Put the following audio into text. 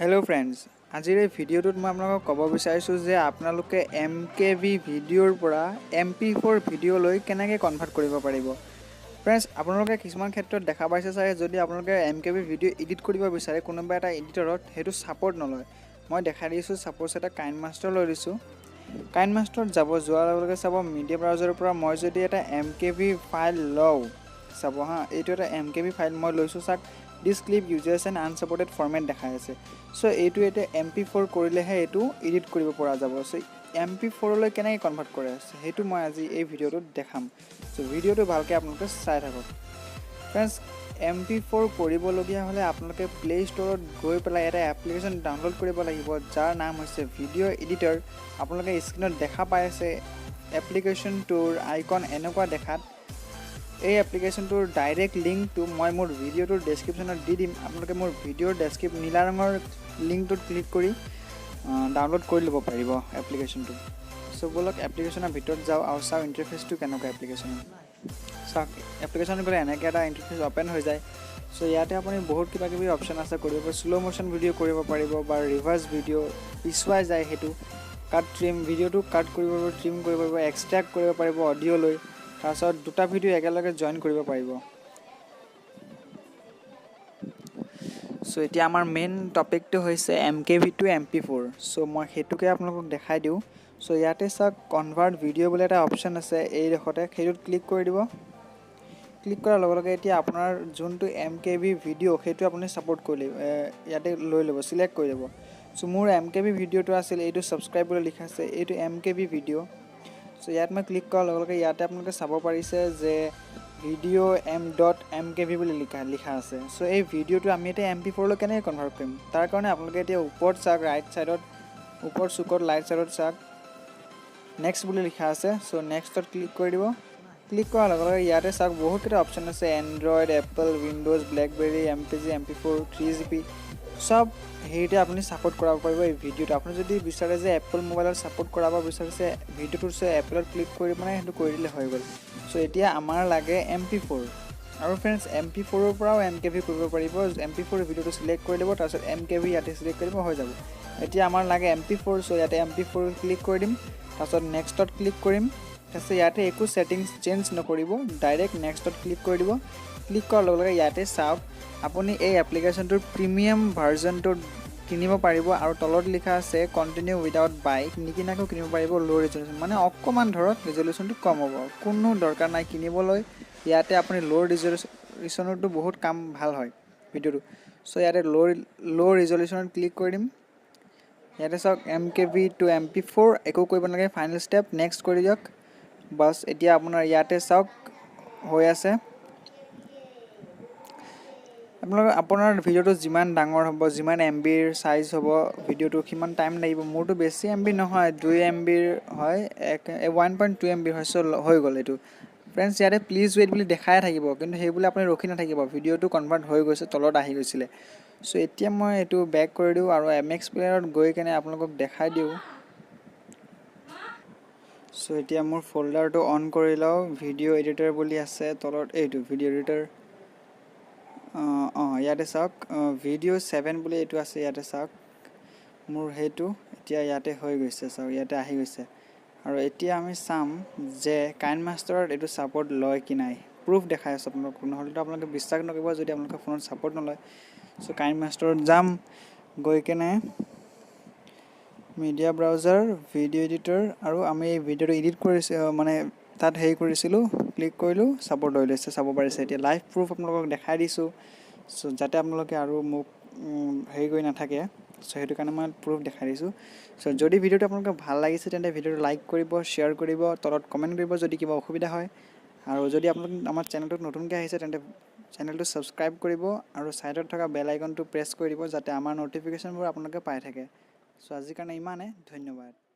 Hello friends, আজিৰ এই ভিডিঅ'টোত মই আপোনালোকক ক'ব বিচাৰিছোঁ যে আপোনালোকে MKV ভিডিঅ'ৰ পৰা MP4 ভিডিঅ'লৈ কেনেকৈ কনভাৰ্ট কৰিব পাৰিব। ফ্ৰেণ্ডছ, আপোনালোকে কিছুমান ক্ষেত্ৰত দেখা পাইছে চাগে যদি আপোনালোকে MKV ভিডিঅ' এডিট কৰিব বিচাৰে কোনোবা এটা এডিটৰত সেইটো ছাপোৰ্ট নলয়। মই দেখাই দিছোঁ, ছাপ'জ এটা কাইনমাষ্টাৰ লৈ দিছোঁ। কাইনমাষ্টাৰত যোৱাৰ লগে লগে চাব মিডিয়া ব্ৰাউজাৰৰ পৰা মই যদি এটা MKV ফাইল লওঁ, চাব হা, এইটো এটা MKV ফাইল মই লৈছোঁ চাওক। This clip uses an unsupported format দেখাই আছে। সো এইটো এটা MP4 কৰিলেহে এইটো এডিট কৰিব পৰা যাব। সো MP4 লৈ কেনেকৈ কনভাৰ্ট কৰে আছে সেইটো মই আজি এই ভিডিঅ'টোত দেখাম। সো ভিডিঅ'টো ভালকৈ আপোনালোকে চাই থাকক। ফ্ৰেণ্ডছ, MP4 কৰিবলগীয়া হ'লে আপোনালোকে প্লে ষ্ট'ৰত গৈ পেলাই এটা এপ্লিকেশ্যন ডাউনলোড কৰিব লাগিব যাৰ নাম হৈছে ভিডিঅ' এডিটৰ। আপোনালোকে স্ক্ৰীনত দেখা পাই আছে এপ্লিকেশ্যনটোৰ আইকন এনেকুৱা দেখাত। এই এপ্লিকেশ্যনটোৰ ডাইৰেক্ট লিংকটো মই মোৰ ভিডিঅ'টোৰ ডেছক্ৰিপশ্যনত দি দিম। আপোনালোকে মোৰ ভিডিঅ'ৰ নীলা ৰঙৰ লিংকটোত ক্লিক কৰি ডাউনলোড কৰি ল'ব পাৰিব এপ্লিকেশ্যনটো। চ' ব'লক এপ্লিকেশ্যনৰ ভিতৰত যাওঁ আৰু চাওঁ ইণ্টাৰফেচটো কেনেকুৱা এপ্লিকেশ্যনৰ। চাওক, এপ্লিকেশ্যনত গ'লে এনেকৈ এটা ইণ্টাৰফেচ অ'পেন হৈ যায়। চ' ইয়াতে আপুনি বহুত কিবা কিবি অপশ্যন আছে কৰিব পাৰিব। শ্ল' মোশ্যন ভিডিঅ' কৰিব পাৰিব বা ৰিভাৰ্ছ ভিডিঅ' পিছুৱাই যায় সেইটো কাট ট্ৰিম, ভিডিঅ'টো কাট কৰিব পাৰিব, ট্ৰিম কৰিব পাৰিব, এক্সট্ৰেক্ট কৰিব পাৰিব অডিঅ'লৈ। তাৰপিছত দুটা ভিডিঅ' একেলগে জইন কৰিব পাৰিব। চ' এতিয়া আমাৰ মেইন টপিকটো হৈছে MKV টু MP4। চ' মই সেইটোকে আপোনালোকক দেখাই দিওঁ। চ' ইয়াতে চাওক কনভাৰ্ট ভিডিঅ' বুলি এটা অপশ্যন আছে এইডোখৰতে, সেইটোত ক্লিক কৰি দিব। ক্লিক কৰাৰ লগে লগে এতিয়া আপোনাৰ যোনটো MKV ভিডিঅ' সেইটো আপুনি ছাপোৰ্ট কৰি ল'ব, ইয়াতে লৈ ল'ব, চিলেক্ট কৰি ল'ব। চ' মোৰ MKV ভিডিঅ'টো আছিল, এইটো ছাবস্ক্ৰাইব বুলি লিখা আছে, এইটো MKV ভিডিঅ'। চ' ইয়াত মই ক্লিক কৰাৰ লগে লগে ইয়াতে আপোনালোকে চাব পাৰিছে যে ভিডিঅ' m.mkv বুলি লিখা আছে। চ' এই ভিডিঅ'টো আমি এতিয়া MP4 লৈ কেনেকৈ কনভাৰ্ট কৰিম তাৰ কাৰণে আপোনালোকে এতিয়া ওপৰত চাওক, ৰাইট ছাইডত ওপৰ চুকত ৰাইট ছাইডত চাওক নেক্সট বুলি লিখা আছে। চ' নেক্সটত ক্লিক কৰি দিব। ক্লিক কৰাৰ লগে লগে ইয়াতে চাওক বহুতকেইটা অপশ্যন আছে, Android, Apple, windows, blackberry, MPG, MP4, 3GB চব হেৰিতে আপুনি ছাপোৰ্ট কৰাব পাৰিব এই ভিডিঅ'টো। আপুনি যদি বিচাৰে যে এপল মোবাইলত ছাপোৰ্ট কৰাব বিচাৰিছে ভিডিঅ'টো, এপলত ক্লিক কৰি মানে সেইটো কৰি দিলে হৈ গ'ল। চ' এতিয়া আমাৰ লাগে MP4 আৰু ফ্ৰেণ্ডছ MP4ৰ পৰাও MKV কৰিব পাৰিব। MP4 ভিডিঅ'টো চিলেক্ট কৰি দিব, তাৰপিছত MKV ইয়াতে চিলেক্ট কৰিব হৈ যাব। এতিয়া আমাৰ লাগে MP4, চ' ইয়াতে MP4 ক্লিক কৰি দিম, তাৰপিছত নেক্সটত ক্লিক কৰিম। তাৰপিছত ইয়াতে একো ছেটিংছ চেঞ্জ নকৰিব, ডাইৰেক্ট নেক্সটত ক্লিক কৰি দিব। ক্লিক কৰাৰ লগে লগে ইয়াতে চাওক আপুনি এই এপ্লিকেশ্যনটোৰ প্ৰিমিয়াম ভাৰ্জনটো কিনিব পাৰিব আৰু তলত লিখা আছে কণ্টিনিউ উইদাউট বাই, নিকিনাকৈ কিনিব পাৰিব ল' ৰিজলিউশ্যন, মানে অকণমান ধৰক ৰিজলিউশ্যনটো কম হ'ব, কোনো দৰকাৰ নাই কিনিবলৈ। ইয়াতে আপুনি ল' ৰিজলিউশ্যনতো বহুত কাম ভাল হয় ভিডিঅ'টো। চ' ইয়াতে ল' ৰিজলিউশ্যনত ক্লিক কৰি দিম। ইয়াতে চাওক MKV টু MP4 একো কৰিব নালাগে, ফাইনেল ষ্টেপ নেক্সট কৰি দিয়ক। বাছ এতিয়া আপোনাৰ ইয়াতে চাওক হৈ আছে। আপোনাৰ ভিডিঅ'টো যিমান ডাঙৰ হ'ব, যিমান MBৰ চাইজ হ'ব ভিডিঅ'টো সিমান টাইম লাগিব। মোৰতো বেছি MB নহয়, 2 MBৰ হয়, 1.2 MBৰ হয়। চ' হৈ গ'ল এইটো। ফ্ৰেণ্ডছ, ইয়াতে প্লিজ ৱেইট বুলি দেখাই থাকিব, কিন্তু সেইবুলি আপুনি ৰখি নাথাকিব, ভিডিঅ'টো কনভাৰ্ট হৈ গৈছে, তলত আহি গৈছিলে। চ' এতিয়া মই এইটো বেক কৰি দিওঁ আৰু MX প্লেয়াৰত গৈ কেনে আপোনালোকক দেখাই দিওঁ। চ' এতিয়া মোৰ ফল্ডাৰটো অন কৰি লওঁ, ভিডিঅ' এডিটাৰ বুলি আছে তলত, এইটো ভিডিঅ' এডিটাৰ। ইয়াতে চাওক ভিডিঅ' 7 বুলি এইটো আছে, ইয়াতে চাওক মোৰ সেইটো এতিয়া ইয়াতে হৈ গৈছে, চাওক ইয়াতে আহি গৈছে। আৰু এতিয়া আমি চাম যে কাইনমাষ্টাৰত এইটো ছাপোৰ্ট লয় কি নাই, প্ৰুফ দেখাই আছোঁ আপোনালোকক, নহ'লেতো আপোনালোকে বিশ্বাস নকৰিব যদি আপোনালোকে ফোনত ছাপোৰ্ট নলয়। চ' কাইনমাষ্টাৰত যাম, গৈ কেনে মিডিয়া ব্ৰাউজাৰ, ভিডিঅ' এডিটৰ, আৰু আমি এই ভিডিঅ'টো এডিট কৰিছোঁ মানে তাত হেৰি কৰিছিলোঁ, ক্লিক কৰিলোঁ, ছাপোৰ্ট লৈ লৈছে, চাব পাৰিছে। এতিয়া লাইভ প্ৰুফ আপোনালোকক দেখাই দিছোঁ, চ' যাতে আপোনালোকে আৰু মোক হেৰি কৰি নাথাকে। চ' সেইটো কাৰণে মই প্ৰুফ দেখাই দিছোঁ। চ' যদি ভিডিঅ'টো আপোনালোকক ভাল লাগিছে তেন্তে ভিডিঅ'টো লাইক কৰিব, শ্বেয়াৰ কৰিব, তলত কমেণ্ট কৰিব যদি কিবা অসুবিধা হয়। আৰু যদি আপোনালোক আমাৰ চেনেলটোত নতুনকৈ আহিছে তেন্তে চেনেলটো ছাবস্ক্ৰাইব কৰিব আৰু ছাইডত থকা বেল আইকনটো প্ৰেছ কৰি দিব যাতে আমাৰ ন'টিফিকেশ্যনবোৰ আপোনালোকে পাই থাকে। চ' আজিৰ কাৰণে ইমানে, ধন্যবাদ।